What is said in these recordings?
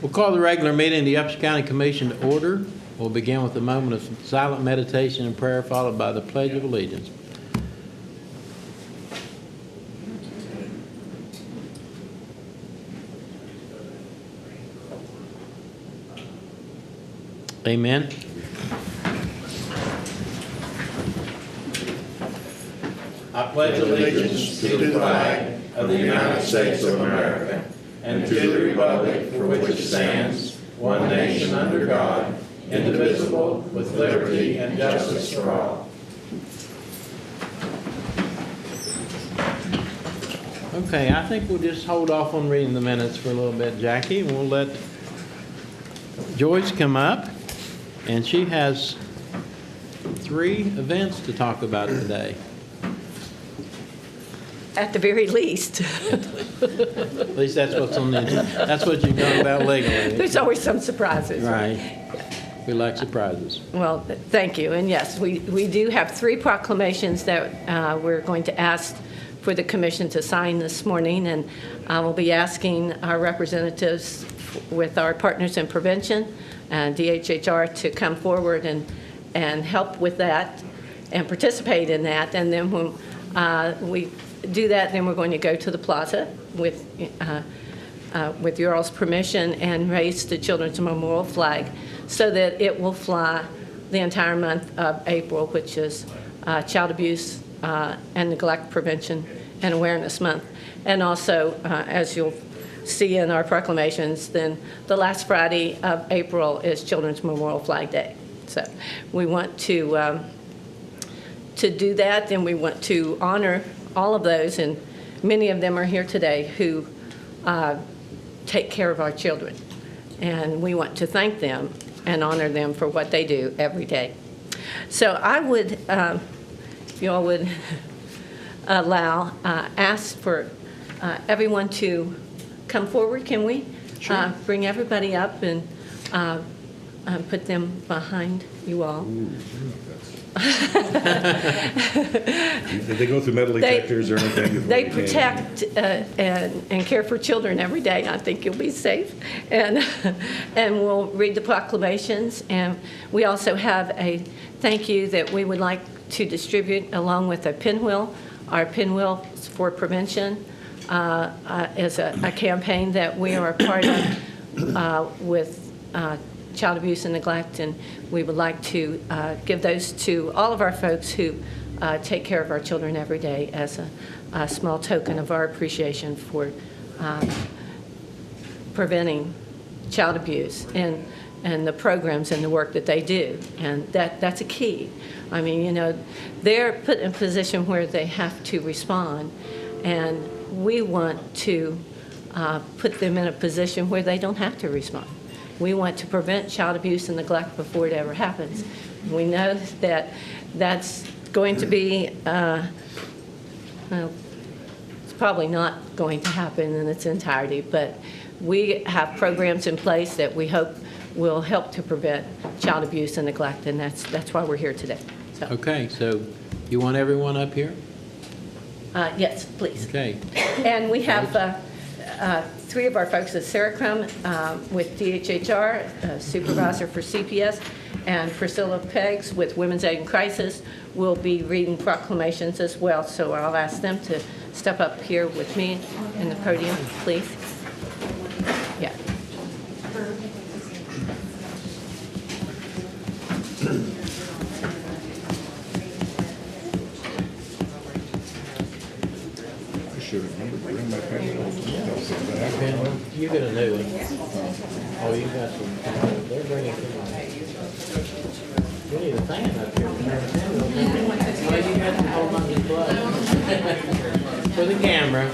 We'll call the regular meeting of the Upshur County Commission to order. We'll begin with a moment of silent meditation and prayer, followed by the Pledge of Allegiance. Amen. I pledge allegiance to the flag of the United States of America and to the republic for which it stands, one nation under God, indivisible, with liberty and justice for all. Okay, I think we'll just hold off on reading the minutes for a little bit, Jackie, and we'll let Joyce come up, and she has 3 events to talk about today. At the very least. At least that's what's on the agenda. That's what you've done about legally. There's always some surprises. Right. We like surprises. Well, thank you. And yes, we do have 3 proclamations that we're going to ask for the commission to sign this morning. And we'll be asking our representatives with our partners in prevention and DHHR to come forward and help with that and participate in that. And then when we do that, then we're going to go to the plaza with your all's permission and raise the Children's Memorial flag so that it will fly the entire month of April, which is Child Abuse and Neglect Prevention and Awareness Month. And also, as you'll see in our proclamations, then the last Friday of April is Children's Memorial Flag Day. So we want to do that, and we want to honor all of those, and many of them are here today, who take care of our children. And we want to thank them and honor them for what they do every day. So I would, if you all would ask for everyone to come forward, can we? Sure. Bring everybody up and put them behind you all. Did they go through metal detectors or anything? They protect and care for children every day. I think you'll be safe. And we'll read the proclamations. And we also have a thank you that we would like to distribute along with a pinwheel. Our Pinwheel for Prevention is a campaign that we are a part of with child abuse and neglect, and we would like to give those to all of our folks who take care of our children every day as a small token of our appreciation for preventing child abuse and the programs and the work that they do. And that's a key. I mean, you know, they're put in a position where they have to respond, and we want to put them in a position where they don't have to respond. We want to prevent child abuse and neglect before it ever happens. We know that that's going to be, well, it's probably not going to happen in its entirety, but we have programs in place that we hope will help to prevent child abuse and neglect, and that's why we're here today. So. Okay, so you want everyone up here? Yes, please. Okay. And we have 3 of our folks at Seracrum with DHHR, supervisor for CPS, and Priscilla Peggs with Women's Aid in Crisis will be reading proclamations as well. So I'll ask them to step up here with me in the podium, please. Yeah. I should remember to bring my pen. You get a new one. Oh, you got some. They're bringing some. We need a fan up here. Well, you got some whole bunch of blood. For the camera.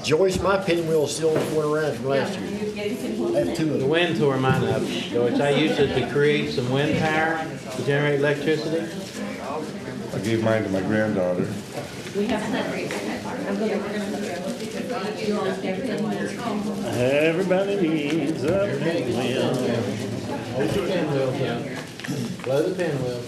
Joyce, my pinwheel still went around from last year. I have 2 of The them. wind tore mine up, George. I used it to create some wind power to generate electricity. I gave mine to my granddaughter. Everybody needs a pinwheel. Hold your pinwheel down. Blow the pinwheel.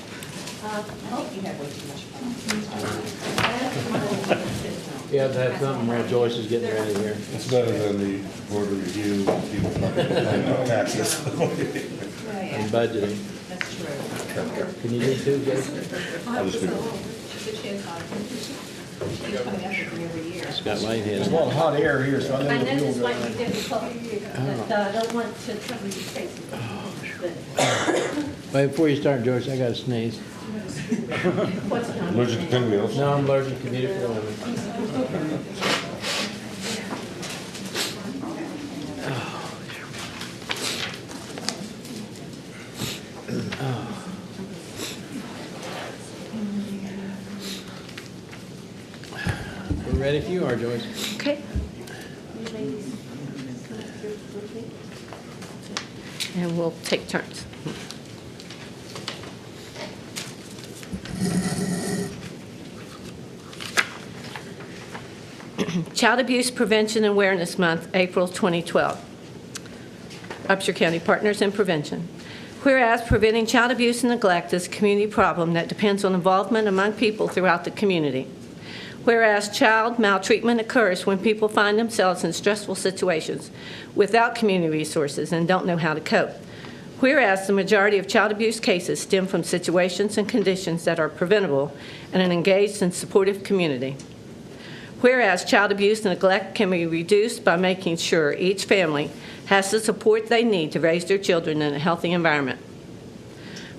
You have to have something while Joyce is getting ready here. It's better than the board review, people complaining about taxes. And budgeting. That's true. Can you do two, Jason? I'll just do it. Scott There's a Whitehead. lot of hot air here, so I know I the know wheels this are might be running. difficult, but I don't want to trouble your faces. Wait, before you start, Joyce, I gotta sneeze. What's going on? Allergic to pinwheels. No, I'm allergic to beautiful women. We're ready if you are, Joyce. Okay. And we'll take turns. Child Abuse Prevention and Awareness Month, April 2012. Upshur County Partners in Prevention. Whereas preventing child abuse and neglect is a community problem that depends on involvement among people throughout the community. Whereas child maltreatment occurs when people find themselves in stressful situations without community resources and don't know how to cope. Whereas the majority of child abuse cases stem from situations and conditions that are preventable in an engaged and supportive community. Whereas child abuse and neglect can be reduced by making sure each family has the support they need to raise their children in a healthy environment.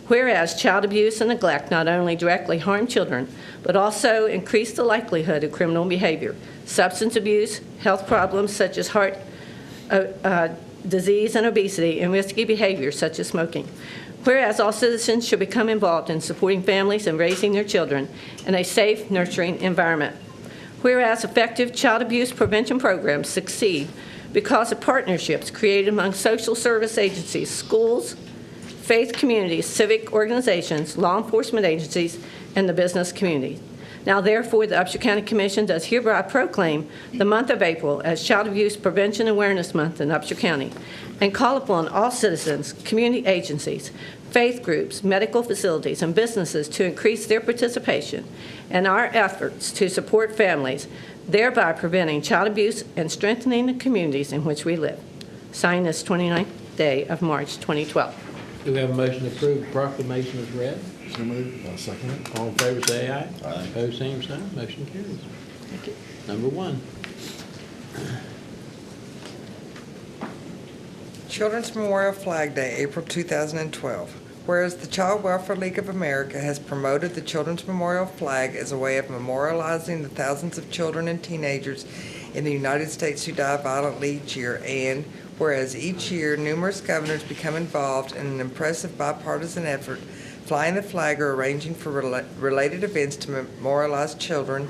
Whereas child abuse and neglect not only directly harm children, but also increase the likelihood of criminal behavior, substance abuse, health problems such as heart disease and obesity, and risky behaviors such as smoking. Whereas all citizens should become involved in supporting families and raising their children in a safe, nurturing environment. Whereas effective child abuse prevention programs succeed because of partnerships created among social service agencies, schools, faith communities, civic organizations, law enforcement agencies, and the business community. Now, therefore, the Upshur County Commission does hereby proclaim the month of April as Child Abuse Prevention Awareness Month in Upshur County and call upon all citizens, community agencies, faith groups, medical facilities, and businesses to increase their participation in our efforts to support families, thereby preventing child abuse and strengthening the communities in which we live. Signed this 29th day of March 2012. Do we have a motion to approve the proclamation as read? So moved. I'll second it. All in favor, say aye. Aye. Opposed, same sign. Motion carries. Thank you. Number one. Children's Memorial Flag Day, April 2012. Whereas the Child Welfare League of America has promoted the Children's Memorial Flag as a way of memorializing the thousands of children and teenagers in the United States who die violently each year, and whereas each year numerous governors become involved in an impressive bipartisan effort flying the flag or arranging for related events to memorialize children,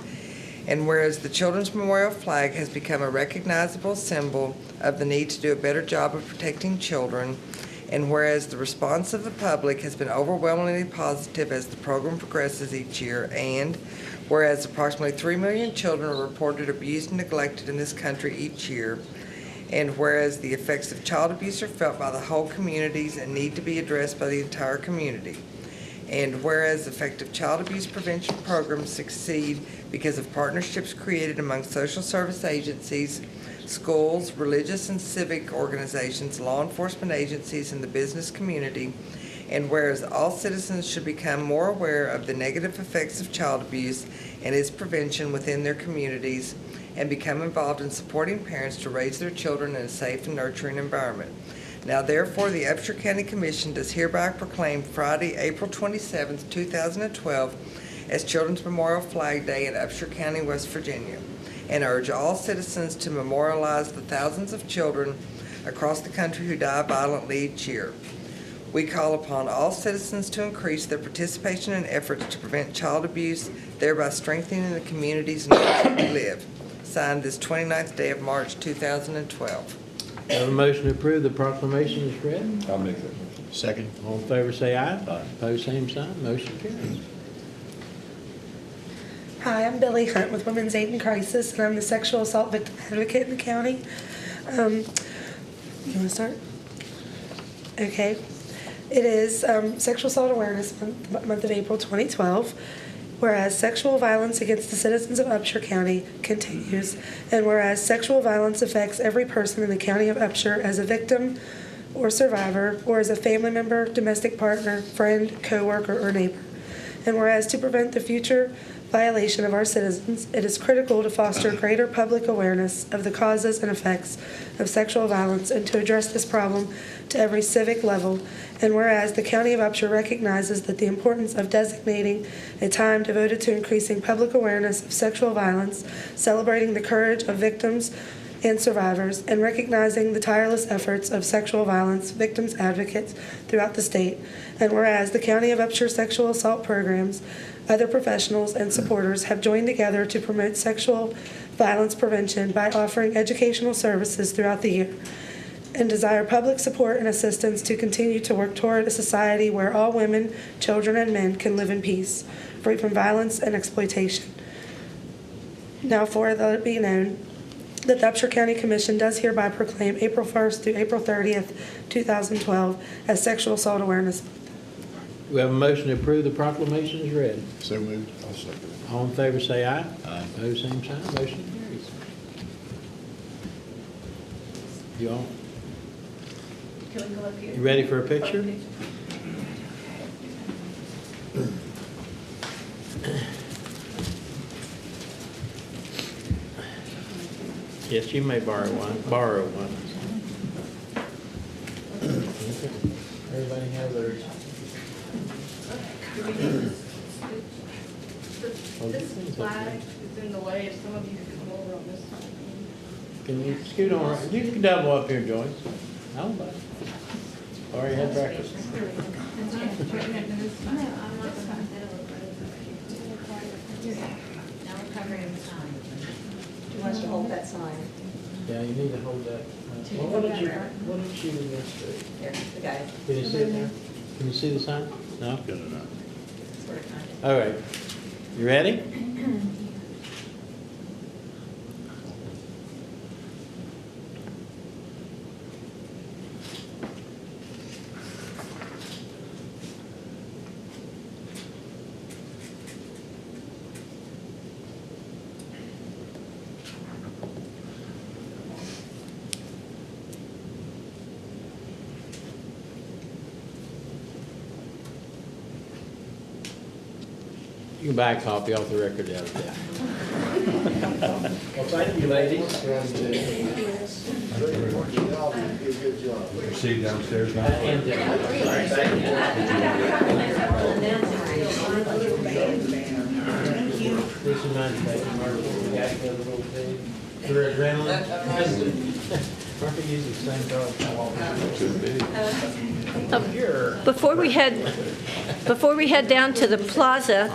and whereas the Children's Memorial Flag has become a recognizable symbol of the need to do a better job of protecting children, and whereas the response of the public has been overwhelmingly positive as the program progresses each year, and whereas approximately 3 million children are reported abused and neglected in this country each year, and whereas the effects of child abuse are felt by the whole communities and need to be addressed by the entire community, and whereas effective child abuse prevention programs succeed because of partnerships created among social service agencies, schools, religious and civic organizations, law enforcement agencies, and the business community, and whereas all citizens should become more aware of the negative effects of child abuse and its prevention within their communities, and become involved in supporting parents to raise their children in a safe and nurturing environment. Now, therefore, the Upshur County Commission does hereby proclaim Friday, April 27, 2012, as Children's Memorial Flag Day in Upshur County, West Virginia, and urge all citizens to memorialize the thousands of children across the country who die violently each year. We call upon all citizens to increase their participation in efforts to prevent child abuse, thereby strengthening the communities in which we live. Signed this 29th day of March 2012. Do we have a motion to approve the proclamation as read? I'll make that motion. Second. All in favor, say aye. Aye. Opposed, same sign. Motion carries. Hi, I'm Billy Hunt with Women's Aid in Crisis, and I'm the sexual assault victim advocate in the county. You want to start? Okay. It is Sexual Assault Awareness Month of April 2012, whereas sexual violence against the citizens of Upshur County continues, and whereas sexual violence affects every person in the county of Upshur as a victim or survivor, or as a family member, domestic partner, friend, coworker, or neighbor. And whereas to prevent the future violation of our citizens, it is critical to foster greater public awareness of the causes and effects of sexual violence and to address this problem to every civic level. And whereas the County of Upshur recognizes that the importance of designating a time devoted to increasing public awareness of sexual violence, celebrating the courage of victims and survivors, and recognizing the tireless efforts of sexual violence victims advocates throughout the state. And whereas the County of Upshur sexual assault programs, other professionals, and supporters have joined together to promote sexual violence prevention by offering educational services throughout the year, and desire public support and assistance to continue to work toward a society where all women, children, and men can live in peace, free from violence and exploitation. Now, let it be known that the Upshur County Commission does hereby proclaim April 1st through April 30th, 2012 as Sexual Assault Awareness Month. We have a motion to approve the proclamation as read. So moved. I'll second it. All in favor say aye. Aye. Opposed, same sign. Motion carries. You all, Can we go up here? you ready for a picture? Yes, you may borrow one. Everybody have theirs. This flag is in the way, if some of you could come over on this side. Can you scoot on? You can double up here, Joyce. How about it? Already had breakfast. Now we're covering the sign. Who wants to hold that sign? Yeah, you need to hold that. Well, what did you do yesterday? Here, the guy. Can you see it now? Can you see the sign? No? Good enough. Sort of kind of. All right. You ready? You can buy a copy off the record the other day. Well, thank you, ladies. Good job. Proceed downstairs now. And, this is mine, Martha. We got the little thing. For adrenaline. Martha uses the same dog. Before we head down to the plaza,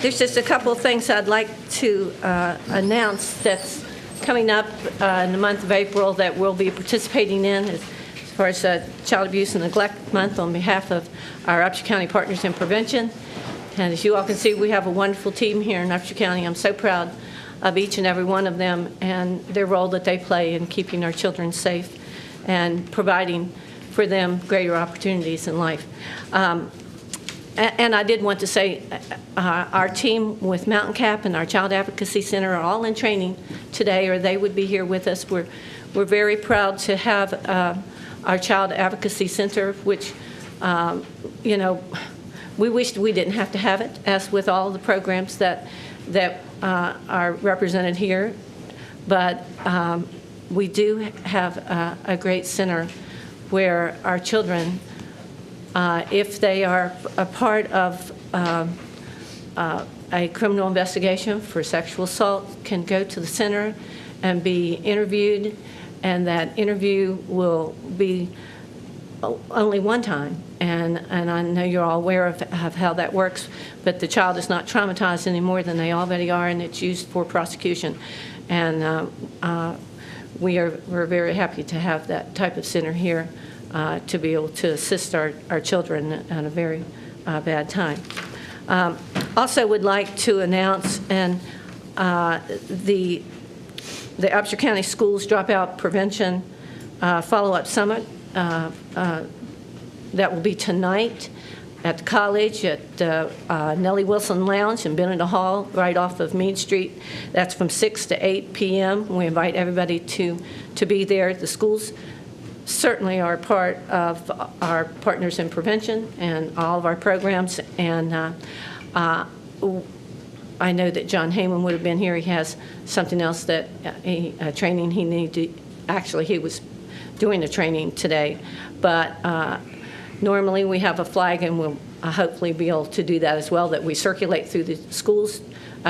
there's just a couple of things I'd like to announce that's coming up in the month of April that we'll be participating in as far as Child Abuse and Neglect Month on behalf of our Upshur County Partners in Prevention. And as you all can see, we have a wonderful team here in Upshur County. I'm so proud of each and every one of them and their role that they play in keeping our children safe and providing for them greater opportunities in life. And I did want to say our team with Mountain Cap and our Child Advocacy Center are all in training today, or they would be here with us. We're very proud to have our Child Advocacy Center, which, you know, we wished we didn't have to have it, as with all the programs that are represented here. But we do have a great center where our children, if they are a part of a criminal investigation for sexual assault, can go to the center and be interviewed, and that interview will be only one time. And I know you're all aware of how that works, but the child is not traumatized any more than they already are, and it's used for prosecution. And we're very happy to have that type of center here to be able to assist our children at a very bad time. Also would like to announce the Upshur County Schools Dropout Prevention Follow-Up Summit that will be tonight at the college, at Nellie Wilson Lounge in Benedict Hall, right off of Meade Street. That's from 6 to 8 p.m. We invite everybody to be there. The schools certainly are part of our Partners in Prevention and all of our programs. And I know that John Heyman would have been here. He has something else that training he needed to. Actually, he was doing the training today, but normally we have a flag, and we'll hopefully be able to do that as well, that we circulate through the schools,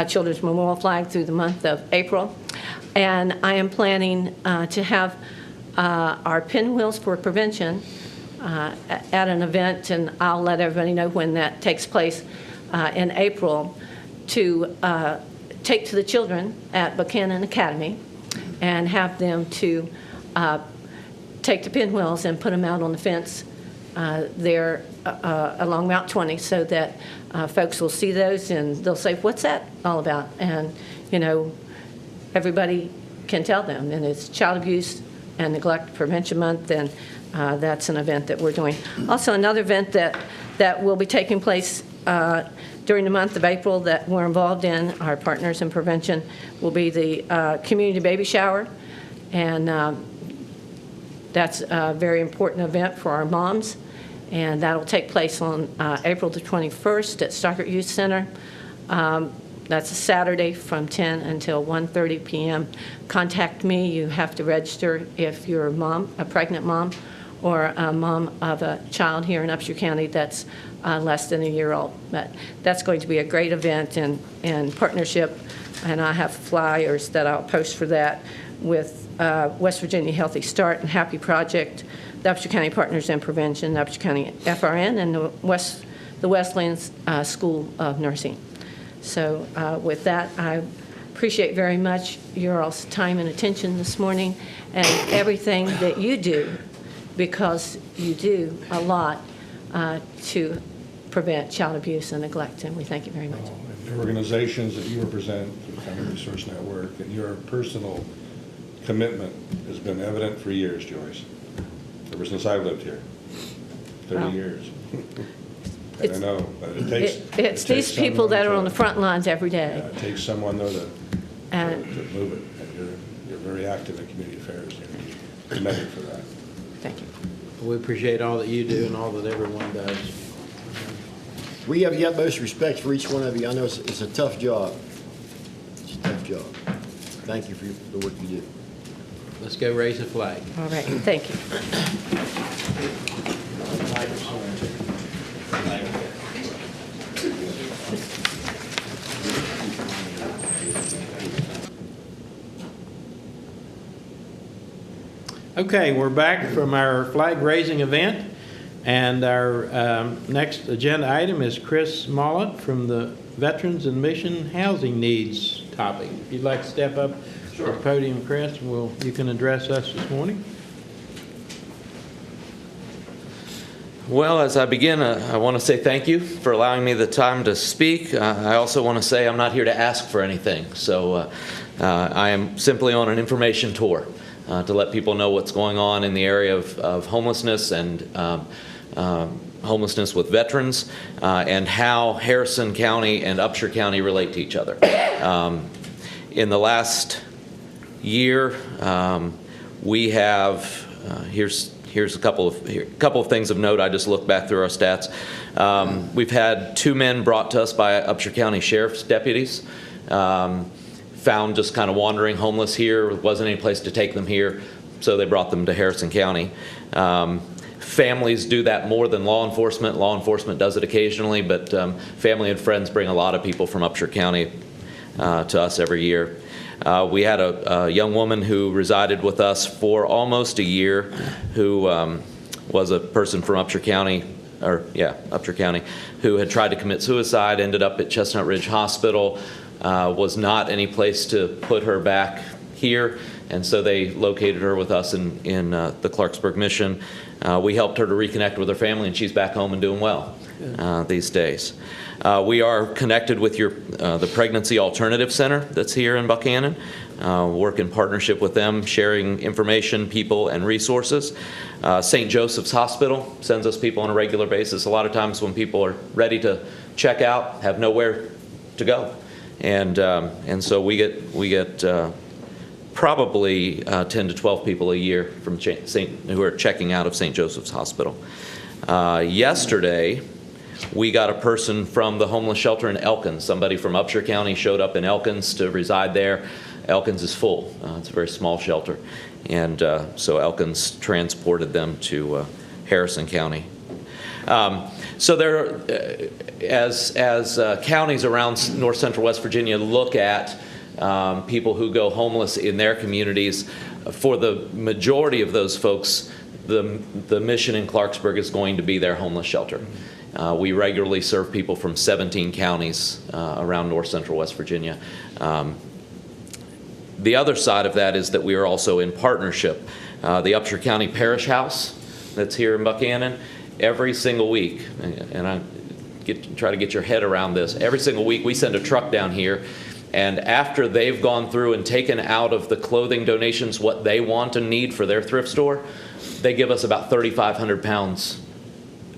Children's Memorial Flag, through the month of April. And I am planning to have our Pinwheels for Prevention at an event, and I'll let everybody know when that takes place in April, to take to the children at Buchanan Academy and have them to take the pinwheels and put them out on the fence there along Route 20, so that folks will see those and they'll say, "What's that all about?" And, you know, everybody can tell them. And it's Child Abuse and Neglect Prevention Month, and that's an event that we're doing. Also, another event that will be taking place during the month of April that we're involved in, our Partners in Prevention, will be the community baby shower. And that's a very important event for our moms. And that'll take place on April the 21st at Stockert Youth Center. That's a Saturday from 10 until 1:30 p.m. Contact me. You have to register if you're a pregnant mom, or a mom of a child here in Upshur County that's less than a year old. But that's going to be a great event in partnership, and I have flyers that I'll post for that with West Virginia Healthy Start and Happy Project, the Upshur County Partners in Prevention, the Upshur County FRN, and the Westlands School of Nursing. So with that, I appreciate very much your all's time and attention this morning, and everything that you do, because you do a lot to prevent child abuse and neglect, and we thank you very much. The organizations that you represent, the Family Resource Network, and your personal commitment has been evident for years, Joyce. Ever since I lived here, 30 years. And I know, but it takes... It's these people that are on the front lines every day. Yeah, it takes someone, though, to move it. And you're very active in community affairs. You're committed for that. Thank you. We appreciate all that you do and all that everyone does. We have the utmost respect for each one of you. I know it's a tough job. It's a tough job. Thank you for the work you do. Let's go raise a flag. All right, thank you. Okay, we're back from our flag raising event, and our next agenda item is Chris Mollett from the Veterans and Mission Housing Needs topic. If you'd like to step up to the podium, Chris, you can address us this morning. Well, as I begin, I want to say thank you for allowing me the time to speak. I also want to say I'm not here to ask for anything, so I am simply on an information tour to let people know what's going on in the area of homelessness and homelessness with veterans, and how Harrison County and Upshur County relate to each other. In the last year, we have, here's a couple of things of note. I just looked back through our stats. We've had 2 men brought to us by Upshur County Sheriff's deputies, found just kind of wandering homeless here. Wasn't any place to take them here, so they brought them to Harrison County. Families do that more than law enforcement. Law enforcement does it occasionally, but family and friends bring a lot of people from Upshur County to us every year. We had a young woman who resided with us for almost a year, who was a person from Upshur County, who had tried to commit suicide, ended up at Chestnut Ridge Hospital, was not any place to put her back here, and so they located her with us in the Clarksburg Mission. We helped her to reconnect with her family, and she's back home and doing well these days. We are connected with the Pregnancy Alternative Center that's here in Buchanan. work in partnership with them, sharing information, people, and resources. St. Joseph's Hospital sends us people on a regular basis. A lot of times when people are ready to check out, have nowhere to go. And so we get probably 10 to 12 people a year from who are checking out of St. Joseph's Hospital. Yesterday, we got a person from the homeless shelter in Elkins. Somebody from Upshur County showed up in Elkins to reside there. Elkins is full. It's a very small shelter. And so Elkins transported them to Harrison County. So there, as counties around north central West Virginia look at people who go homeless in their communities, for the majority of those folks, the mission in Clarksburg is going to be their homeless shelter. We regularly serve people from 17 counties around north central West Virginia. The other side of that is that we are also in partnership. The Upshur County Parish House that's here in Buchanan, every single week, and I try to get your head around this, every single week we send a truck down here, and after they've gone through and taken out of the clothing donations what they want and need for their thrift store, they give us about 3,500 pounds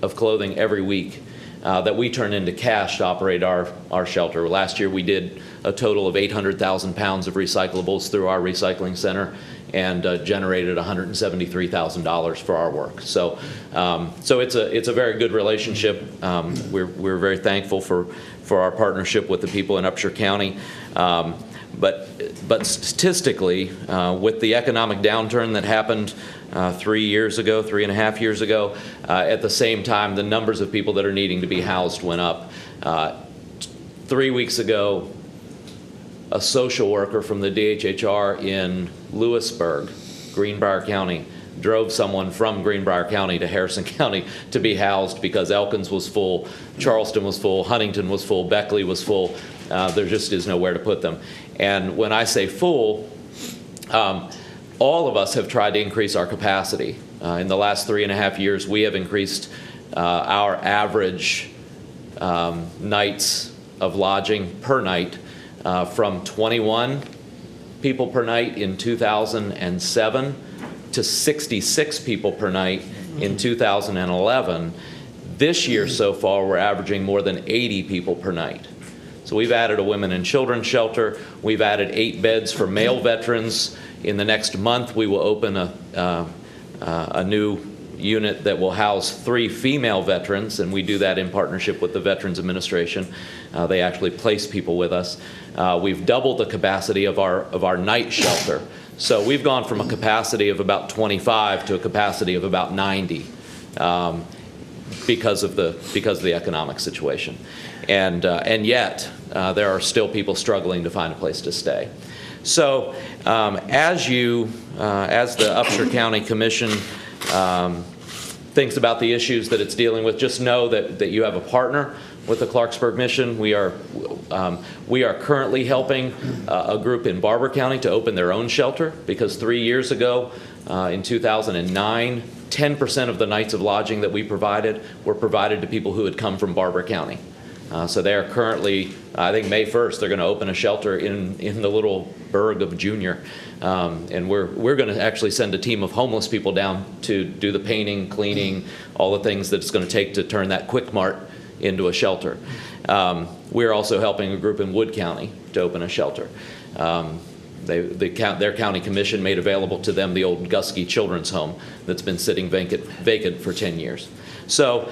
of clothing every week that we turn into cash to operate our shelter. Last year we did a total of 800,000 pounds of recyclables through our recycling center and generated $173,000 for our work. So it's a very good relationship. We're very thankful for our partnership with the people in Upshur County. But statistically, with the economic downturn that happened 3.5 years ago, at the same time, the numbers of people that are needing to be housed went up. 3 weeks ago, a social worker from the DHHR in Lewisburg, Greenbrier County, drove someone from Greenbrier County to Harrison County to be housed because Elkins was full, Charleston was full, Huntington was full, Beckley was full. There just is nowhere to put them. And when I say full, all of us have tried to increase our capacity. In the last 3.5 years, we have increased our average nights of lodging per night from 21 people per night in 2007 to 66 people per night in 2011. This year so far, we're averaging more than 80 people per night. So we've added a women and children's shelter. We've added 8 beds for male veterans. In the next month, we will open a new unit that will house 3 female veterans, and we do that in partnership with the Veterans Administration. They actually place people with us. We've doubled the capacity of our night shelter. So we've gone from a capacity of about 25 to a capacity of about 90 because of the economic situation. And yet, there are still people struggling to find a place to stay. So as the Upshur County Commission thinks about the issues that it's dealing with, just know that you have a partner with the Clarksburg Mission. We are currently helping a group in Barber County to open their own shelter because 3 years ago, in 2009, 10% of the nights of lodging that we provided were provided to people who had come from Barber County. So they are currently, I think May 1st, they're going to open a shelter in the little burg of Junior. And we're going to actually send a team of homeless people down to do the painting, cleaning, all the things that it's going to take to turn that Quick Mart into a shelter. We're also helping a group in Wood County to open a shelter. Their county commission made available to them the old Gusky Children's Home that's been sitting vacant for 10 years. So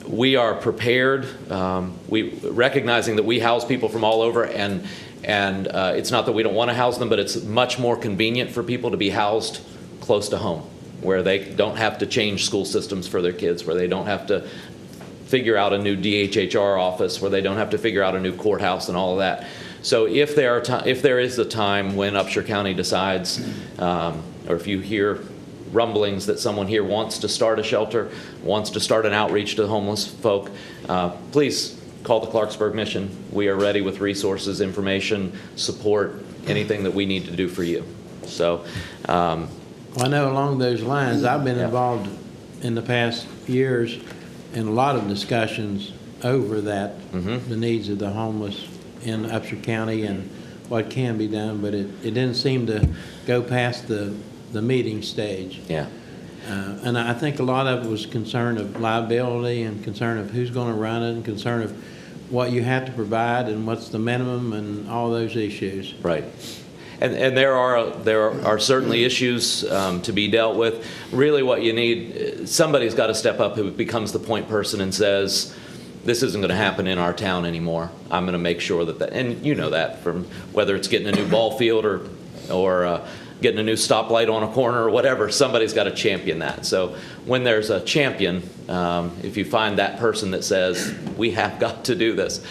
we are prepared, recognizing that we house people from all over, and it's not that we don't want to house them, but it's much more convenient for people to be housed close to home, where they don't have to change school systems for their kids, where they don't have to figure out a new DHHR office, where they don't have to figure out a new courthouse and all of that. So if there is a time when Upshur County decides, or if you hear rumblings that someone here wants to start a shelter, wants to start an outreach to homeless folk, please call the Clarksburg Mission. We are ready with resources, information, support, anything that we need to do for you. So, Well, I know along those lines, I've been involved in the past years in a lot of discussions over that, the needs of the homeless in Upshur County, and what can be done, but it didn't seem to go past the meeting stage. Yeah. And I think a lot of it was concern of liability and concern of who's going to run it and concern of what you have to provide and what's the minimum and all those issues. Right. And there are certainly issues to be dealt with. Really what you need, somebody's got to step up who becomes the point person and says, this isn't going to happen in our town anymore. I'm going to make sure that, and you know that from whether it's getting a new ball field or getting a new stoplight on a corner or whatever, somebody's got to champion that. So when there's a champion, if you find that person that says, we have got to do this,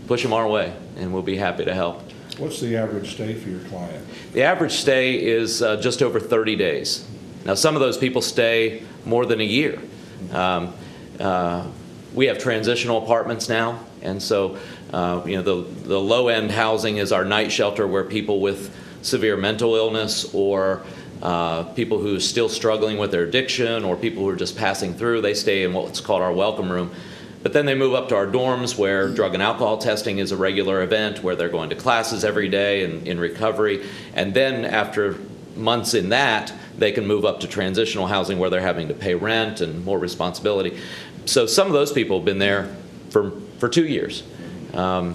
push them our way and we'll be happy to help. What's the average stay for your client? The average stay is just over 30 days. Now, some of those people stay more than a year. We have transitional apartments now, and so the low-end housing is our night shelter where people with severe mental illness or people who are still struggling with their addiction or people who are just passing through, they stay in what's called our welcome room. But then they move up to our dorms where drug and alcohol testing is a regular event, where they're going to classes every day and in recovery. And then after months in that, they can move up to transitional housing where they're having to pay rent and more responsibility. So some of those people have been there for 2 years. But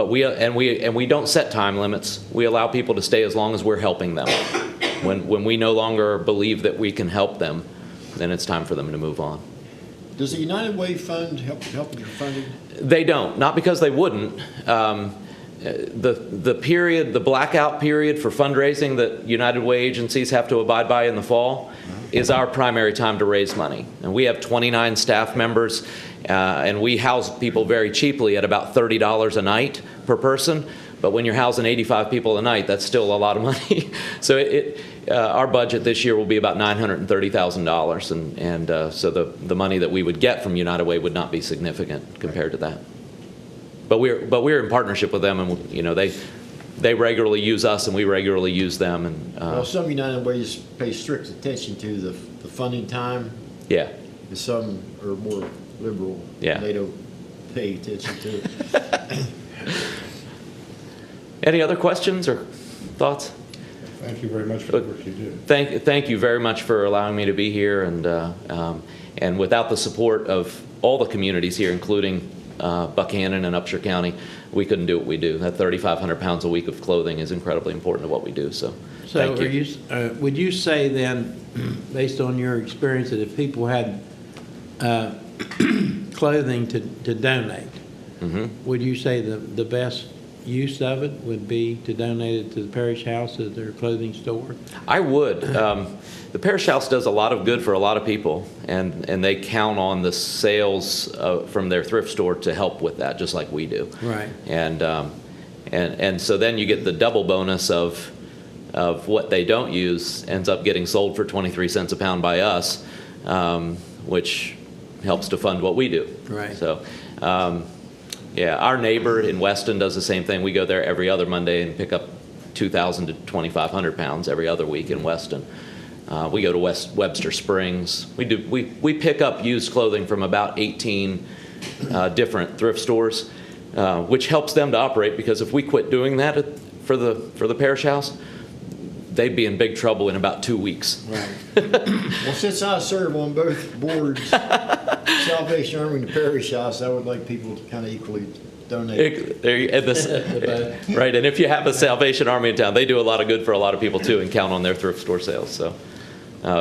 we don't set time limits. We allow people to stay as long as we're helping them. When we no longer believe that we can help them, then it's time for them to move on. Does the United Way Fund help with your funding? They don't, not because they wouldn't. The blackout period for fundraising that United Way agencies have to abide by in the fall is our primary time to raise money. And we have 29 staff members, and we house people very cheaply at about $30 a night per person. But when you're housing 85 people a night, that's still a lot of money. So our budget this year will be about $930,000, and so the money that we would get from United Way would not be significant compared to that. But we're in partnership with them, and they regularly use us, and we regularly use them. And well, some United Ways pay strict attention to the funding time. Yeah. And some are more liberal. Yeah. They don't pay attention to it. Any other questions or thoughts? Thank you very much for the work you do. Thank you very much for allowing me to be here, and without the support of all the communities here, including Buchanan and Upshur County, we couldn't do what we do. That 3,500 pounds a week of clothing is incredibly important to what we do. So thank you. Would you say then, based on your experience, that if people had clothing to donate, would you say the best use of it would be to donate it to the parish house as their clothing store? I would. The parish house does a lot of good for a lot of people, and they count on the sales from their thrift store to help with that, just like we do. Right. And so then you get the double bonus of what they don't use ends up getting sold for 23 cents a pound by us, which helps to fund what we do. Right. So. Yeah, our neighbor in Weston does the same thing. We go there every other Monday and pick up 2,000 to 2,500 pounds every other week in Weston. We go to Webster Springs. We pick up used clothing from about 18 different thrift stores, which helps them to operate, because if we quit doing that for the parish house, they'd be in big trouble in about 2 weeks. Right. Well, since I serve on both boards, Salvation Army and the Parish House, I would like people to kind of equally donate. Right, and if you have a Salvation Army in town, they do a lot of good for a lot of people too, and count on their thrift store sales. So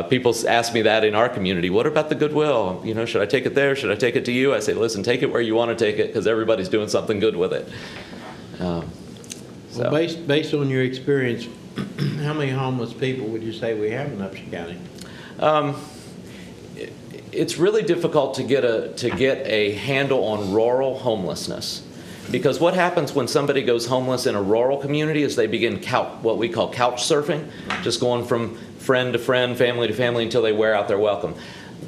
people ask me that in our community. What about the Goodwill? Should I take it there? Should I take it to you? I say, listen, take it where you want to take it, because everybody's doing something good with it. Well, based on your experience, how many homeless people would you say we have in Upshur County? It's really difficult to get a handle on rural homelessness, because what happens when somebody goes homeless in a rural community is they begin what we call couch surfing, just going from friend to friend, family to family, until they wear out their welcome.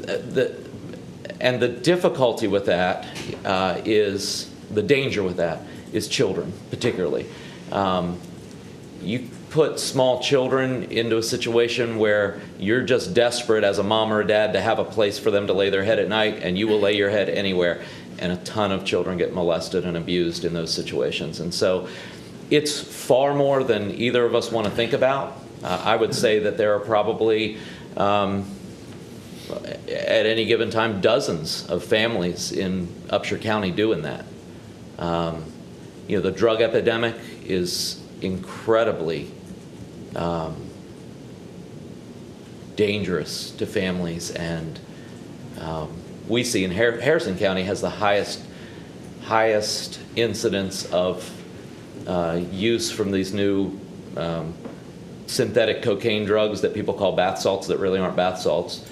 And the difficulty with that is, the danger with that is children, particularly. You put small children into a situation where you're just desperate as a mom or a dad to have a place for them to lay their head at night, and you will lay your head anywhere. and a ton of children get molested and abused in those situations. And so it's far more than either of us want to think about. I would say that there are probably, at any given time, dozens of families in Upshur County doing that. You know, the drug epidemic is incredibly dangerous to families, and we see in Harrison County has the highest incidence of use from these new synthetic cocaine drugs that people call bath salts that really aren't bath salts.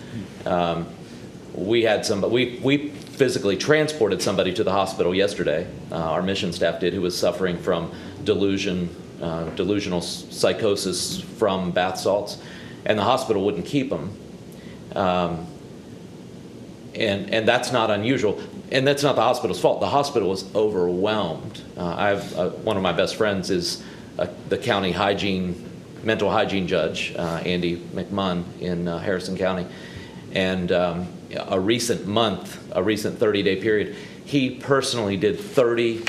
We had we physically transported somebody to the hospital yesterday. Our mission staff did, who was suffering from delusional psychosis from bath salts, and the hospital wouldn't keep them. And that's not unusual, and that's not the hospital's fault. The hospital was overwhelmed. One of my best friends is the county mental hygiene judge, Andy McMunn in Harrison County, and a recent 30-day period, he personally did 30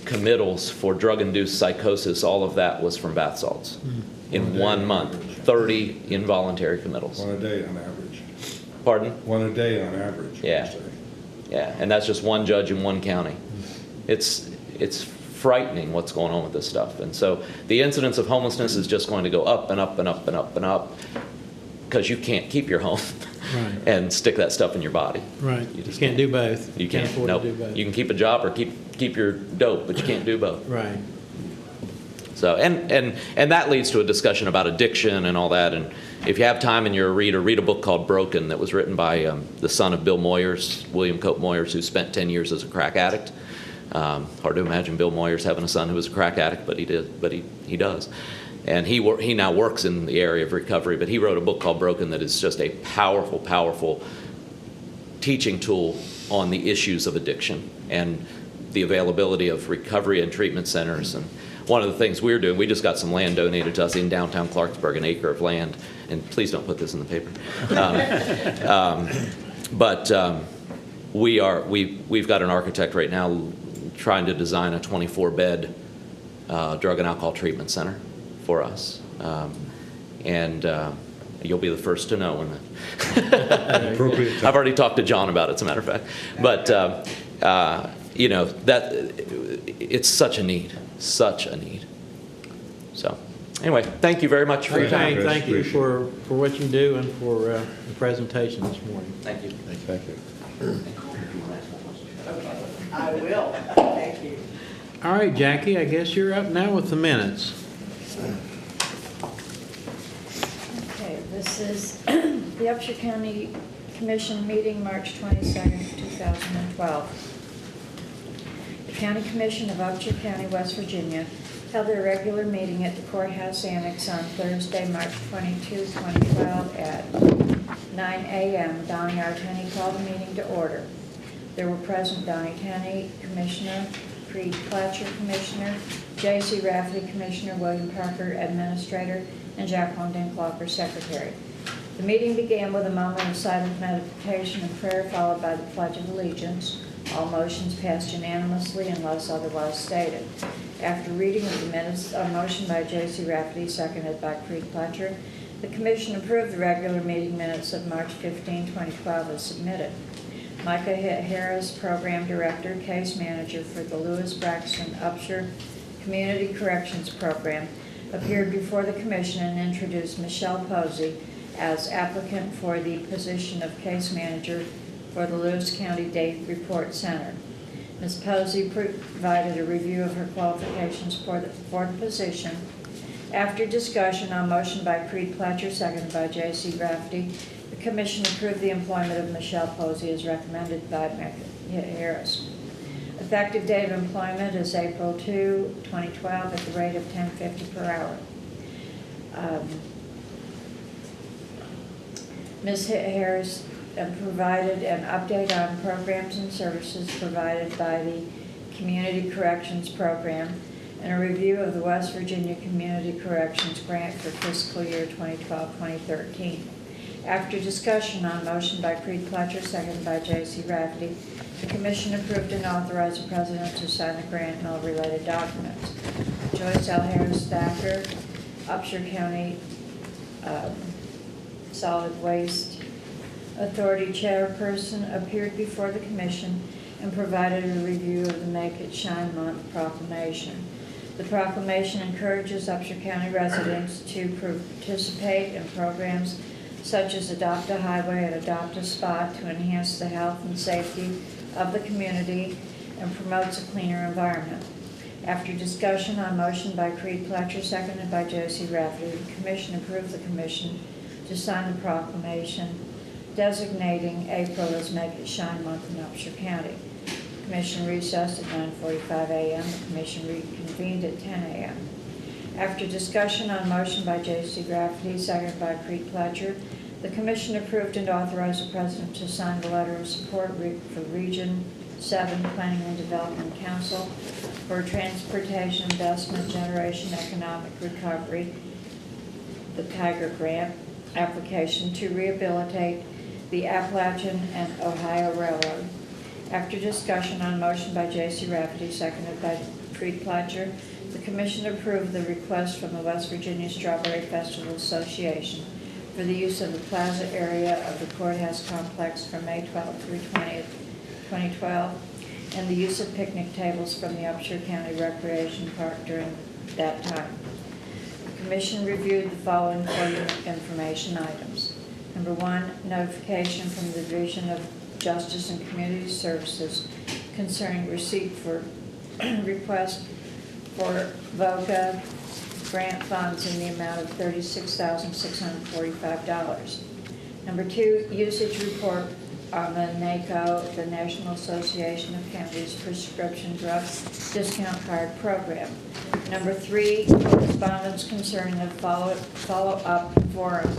committals for drug-induced psychosis. All of that was from bath salts. In 1 month, 30 involuntary committals. One a day on average. Pardon? One a day on average. Yeah. Yeah, and that's just one judge in one county. It's frightening what's going on with this stuff. And so the incidence of homelessness is just going to go up and up and up and up and up, because you can't keep your home and stick that stuff in your body. Right. You just can't do both. You can't afford nope. to do both. You can keep a job or keep your dope, but you can't do both. Right. So and that leads to a discussion about addiction and all that. And if you have time and you're a reader, read a book called Broken that was written by the son of Bill Moyers, William Cope Moyers, who spent 10 years as a crack addict. Hard to imagine Bill Moyers having a son who was a crack addict, but he did. But he does. And he now works in the area of recovery. But he wrote a book called Broken that is just a powerful, powerful teaching tool on the issues of addiction and the availability of recovery and treatment centers. And one of the things we're doing, we just got some land donated to us in downtown Clarksburg, an acre of land. And please don't put this in the paper. We've got an architect right now trying to design a 24-bed drug and alcohol treatment center for us. You'll be the first to know when Appropriate time. I've already talked to John about it, as a matter of fact. But you know, that it's such a need. So anyway, thank you very much for your time. Thank you for what you do and for the presentation this morning. Thank you. Thank you. I will, thank you. All right, Jackie, I guess you're up now with the minutes. Okay, this is the Upshur County Commission meeting, March 22nd, 2012. The County Commission of Upshur County, West Virginia, held their regular meeting at the Courthouse Annex on Thursday, March 22, 2012 at 9 a.m. Donnie R. Tenney called the meeting to order. There were present Donnie Tenney, Commissioner, Creed Pletcher, Commissioner, J.C. Rafferty, Commissioner, William Parker, Administrator, and Jacqueline Dinklocker, Secretary. The meeting began with a moment of silent meditation and prayer, followed by the Pledge of Allegiance. All motions passed unanimously unless otherwise stated. After reading of the minutes, a motion by J.C. Rafferty, seconded by Creed Pletcher, the Commission approved the regular meeting minutes of March 15, 2012 as submitted. Micah Harris, Program Director, Case Manager for the Lewis Braxton Upshur Community Corrections Program, appeared before the Commission and introduced Michelle Posey as applicant for the position of Case Manager for the Lewis County Day Report Center. Ms. Posey provided a review of her qualifications for the position. After discussion on motion by Creed Pletcher, seconded by J.C. Rafferty, the Commission approved the employment of Michelle Posey as recommended by Micah Harris. Effective date of employment is April 2, 2012 at the rate of $10.50 per hour. Ms. Harris provided an update on programs and services provided by the Community Corrections Program and a review of the West Virginia Community Corrections Grant for fiscal year 2012-2013. After discussion on motion by Creed Pletcher, seconded by J.C. Rafferty, The commission approved and authorized the president to sign the grant and all related documents. Joyce L. Harris Thacker, Upshur County Solid Waste Authority Chairperson, appeared before the commission and provided a review of the Make It Shine Month proclamation. The proclamation encourages Upshur County residents to participate in programs such as Adopt a Highway and Adopt a Spot to enhance the health and safety of the community and promotes a cleaner environment. After discussion on motion by Creed Pletcher, seconded by Josie Rafferty, the commission approved the commission to sign the proclamation designating April as Make It Shine Month in Upshur County. The commission recessed at 9:45 a.m. The commission reconvened at 10 a.m. After discussion on motion by Josie Rafferty, seconded by Creed Pletcher, the commission approved and authorized the president to sign the letter of support for Region 7 Planning and Development Council for Transportation Investment Generation Economic Recovery, the Tiger Grant application to rehabilitate the Appalachian and Ohio Railroad. After discussion on motion by J.C. Rafferty, seconded by Creed Pletcher, the commission approved the request from the West Virginia Strawberry Festival Association for the use of the plaza area of the courthouse complex from May 12th through 20th, 2012, and the use of picnic tables from the Upshur County Recreation Park during that time. The commission reviewed the following information items. Number 1, notification from the Division of Justice and Community Services concerning receipt for request for VOCA grant funds in the amount of $36,645. Number 2, usage report on the NACO, the National Association of Counties Prescription Drug Discount Card Program. Number 3, correspondence concerning the follow-up forum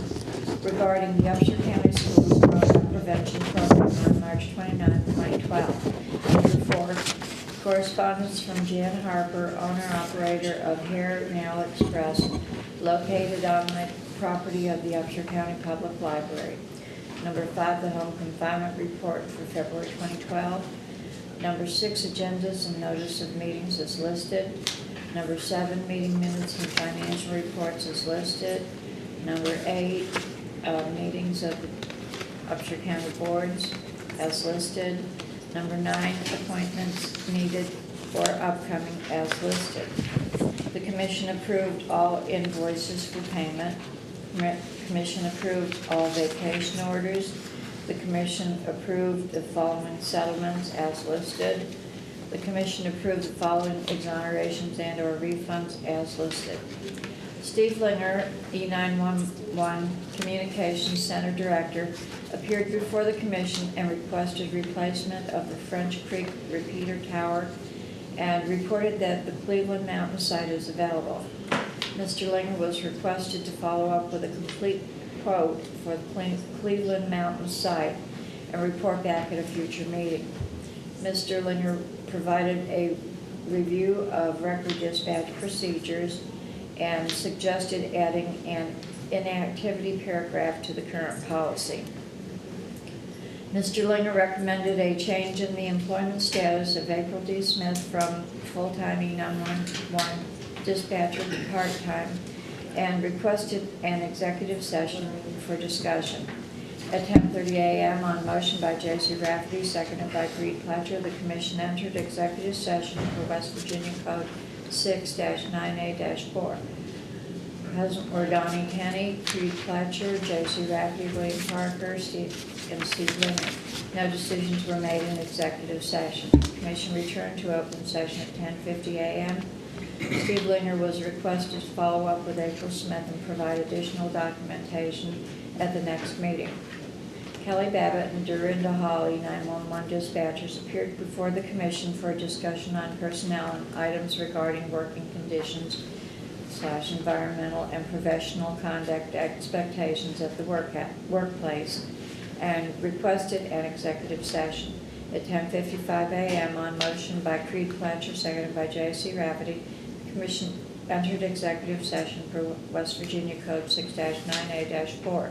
regarding the Upshur County Schools Drug Prevention Program on March 29, 2012. Number 4, correspondence from Jan Harper, owner-operator of Hair Nail Express, located on the property of the Upshur County Public Library. Number 5, the home confinement report for February 2012. Number 6, agendas and notice of meetings is listed. Number 7, meeting minutes and financial reports is listed. Number 8, meetings of the Upshur County boards as listed. Number 9, appointments needed or upcoming as listed. The commission approved all invoices for payment. Commission approved all vacation orders. The commission approved the following settlements as listed. The commission approved the following exonerations and/or refunds as listed. Steve Linger, E911 Communications Center Director, appeared before the commission and requested replacement of the French Creek repeater tower and reported that the Cleveland Mountain site is available. Mr. Linger was requested to follow up with a complete quote for the Cleveland Mountain site and report back at a future meeting. Mr. Linger provided a review of record dispatch procedures and suggested adding an inactivity paragraph to the current policy. Mr. Linger recommended a change in the employment status of April D. Smith from full-time E911 dispatcher to part-time and requested an executive session for discussion. At 10:30 a.m. on motion by J.C. Rafferty, seconded by Creed Pletcher, the commission entered executive session for West Virginia Code 6-9A-4. President were Donnie Tenney, Creed Pletcher, J.C. Rafferty, William Parker, and Steve Linger. No decisions were made in executive session. The commission returned to open session at 10:50 a.m. Steve Linger was requested to follow up with April Smith and provide additional documentation at the next meeting. Kelly Babbitt and Dorinda Hawley, 911 dispatchers, appeared before the commission for a discussion on personnel and items regarding working conditions / environmental and professional conduct expectations at the workplace and requested an executive session. At 10:55 a.m. on motion by Creed Pletcher, seconded by J.C. Rafferty, the commission entered executive session for West Virginia Code 6-9A-4.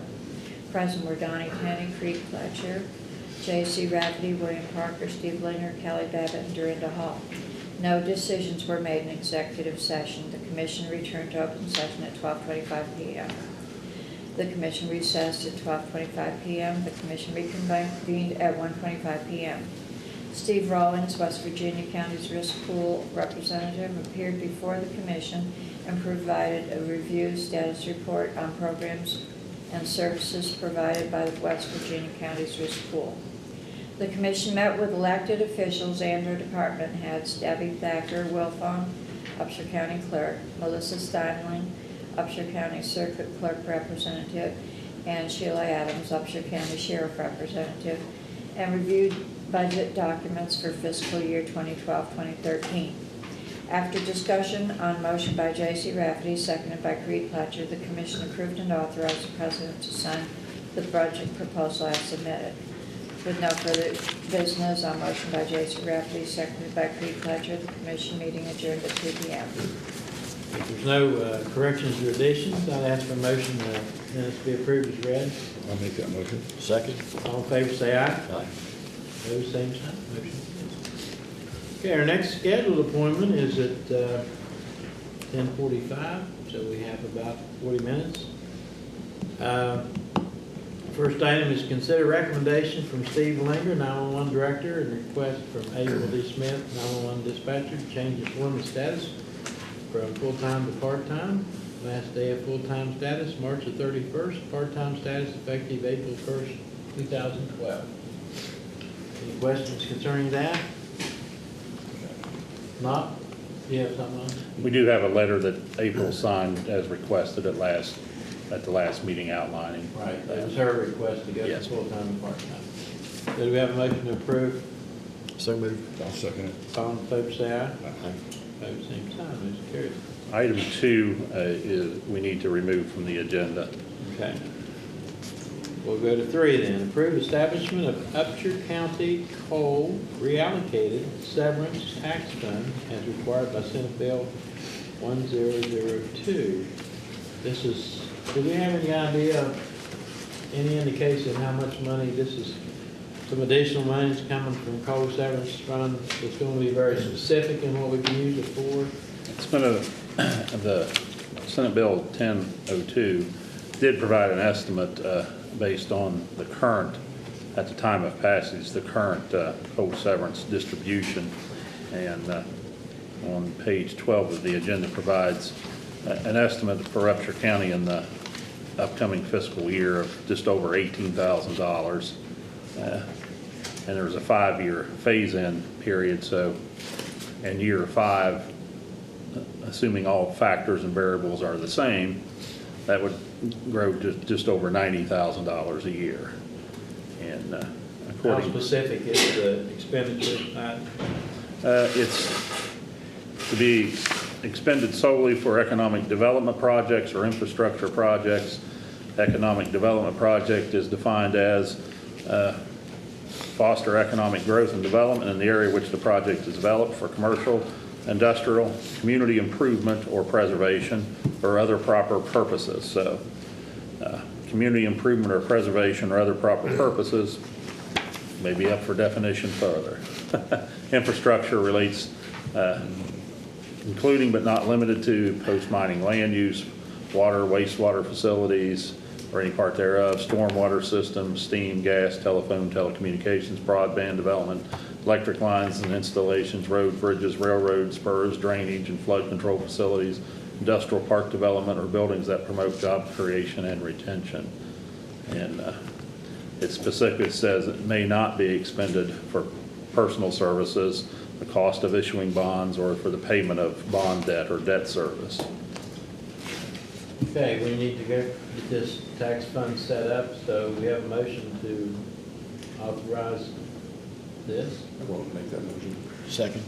Present were Donnie Tenney, Creed Pletcher, J.C. Rafferty, William Parker, Steve Linger, Kelly Babbitt, and Dorinda Hall. No decisions were made in executive session. The commission returned to open session at 12:25 p.m. The commission recessed at 12:25 p.m. The commission reconvened at 1:25 p.m. Steve Rawlings, West Virginia County's Risk Pool representative, appeared before the commission and provided a review status report on programs and services provided by the West Virginia County's Risk Pool. The commission met with elected officials and their department heads: Debbie Thacker Wilfong, Upshur County Clerk; Melissa Steinling, Upshur County Circuit Clerk Representative; and Sheila Adams, Upshur County Sheriff Representative, and reviewed budget documents for fiscal year 2012-2013. After discussion on motion by J.C. Rafferty, seconded by Creed Pletcher, the commission approved and authorized the president to sign the budget proposal as submitted. With no further business, on motion by J.C. Rafferty, seconded by Creed Pletcher, the commission meeting adjourned at 2 p.m. If there's no corrections or additions, I'd ask for a motion minutes be approved as read. I'll make that motion. Second? All in favor, say aye. Aye. Opposed, same sign. Motion carries. Okay, our next scheduled appointment is at 10:45, so we have about 40 minutes. First item is consider recommendation from Steve Linger, 911 Director, and request from April D. Smith, 911 Dispatcher, to change employment status from full-time to part-time. Last day of full-time status, March the 31st. Part-time status effective April 1st, 2012. Any questions concerning that? Not? Do you have something on? We do have a letter that April signed as requested at the last meeting outlining. Right, that was her request to go from Yes. full-time to part-time. So do we have a motion to approve? So moved. I'll second it. All in favor, say aye. Aye. Opposed, same sign, motion carries. Item 2 is we need to remove from the agenda. Okay. We'll go to 3 then. Approve establishment of Upshur County Coal Reallocated Severance Tax Fund as required by Senate Bill 1002. This is, do we have any idea, any indication how much money this is? Some additional money is coming from coal severance fund. It's going to be very specific in what we can use it for. It's been the Senate Bill 1002 did provide an estimate based on the current, at the time of passage, the current coal severance distribution. And on page 12 of the agenda provides an estimate for Upshur County in the upcoming fiscal year of just over $18,000. And there was a 5-year phase-in period, so in year 5, assuming all factors and variables are the same, that would grow to just over $90,000 a year. And How according, specific is the expenditure? it's to be expended solely for economic development projects or infrastructure projects. Economic development project is defined as foster economic growth and development in the area which the project is developed for commercial, industrial, community improvement, or preservation, or other proper purposes. So, community improvement or preservation or other proper purposes may be up for definition further. Infrastructure relates, including but not limited to post-mining land use, water, wastewater facilities, or any part thereof, stormwater systems, steam, gas, telephone, telecommunications, broadband development, electric lines and installations, road, bridges, railroad spurs, drainage, and flood control facilities, industrial park development, or buildings that promote job creation and retention. And it specifically says it may not be expended for personal services, the cost of issuing bonds, or for the payment of bond debt or debt service. Okay, we need to go get this tax fund set up, so we have a motion to authorize this. I won't make that motion. Second?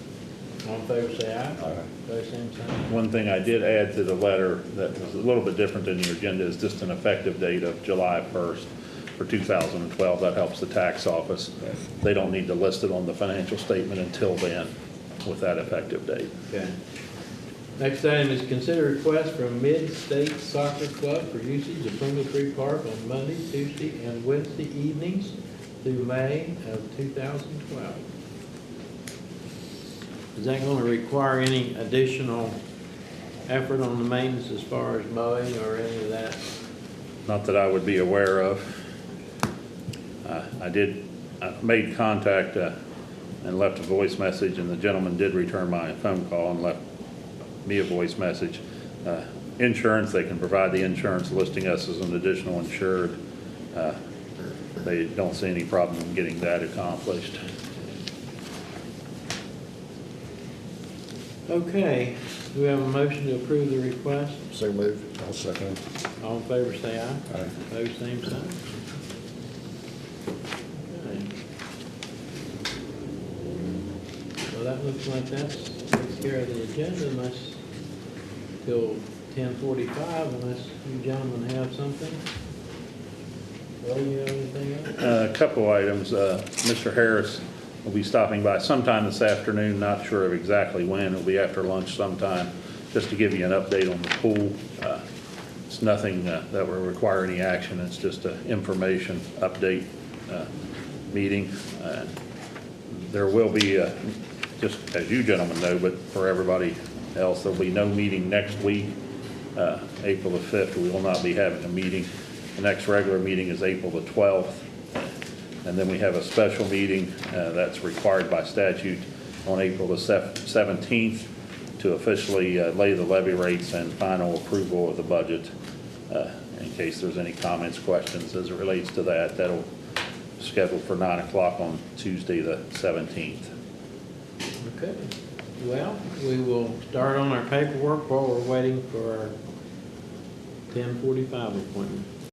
All in favor, say aye. Aye. Opposed, same sign. One thing I did add to the letter that was a little bit different than your agenda is just an effective date of July 1st for 2012. That helps the tax office. They don't need to list it on the financial statement until then with that effective date. Okay. Next item is consider request from Mid-State Soccer Club for usage of Pringle Tree Park on Monday, Tuesday, and Wednesday evenings through May of 2012. Is that going to require any additional effort on the maintenance as far as mowing or any of that? Not that I would be aware of. I made contact and left a voice message, and the gentleman did return my phone call and left me a voice message. Insurance, they can provide the insurance listing us as an additional insured. They don't see any problem in getting that accomplished. Okay, do we have a motion to approve the request? So moved. I'll second. All in favor, say aye. Aye. Opposed, same sign. Okay. Well, that looks like that takes care of the agenda unless, till 10:45, unless you gentlemen have something. Well, you have anything else? A couple items. Mr. Harris will be stopping by sometime this afternoon, not sure of exactly when. It'll be after lunch sometime, just to give you an update on the pool. It's nothing that will require any action. It's just an information update meeting. There will be, just as you gentlemen know, but for everybody else, there'll be no meeting next week, April the 5th. We will not be having a meeting. The next regular meeting is April the 12th. And then we have a special meeting that's required by statute on April the 17th to officially lay the levy rates and final approval of the budget. In case there's any comments, questions as it relates to that, that'll schedule for 9 o'clock on Tuesday the 17th. Okay, well, we will start on our paperwork while we're waiting for our 10:45 appointment.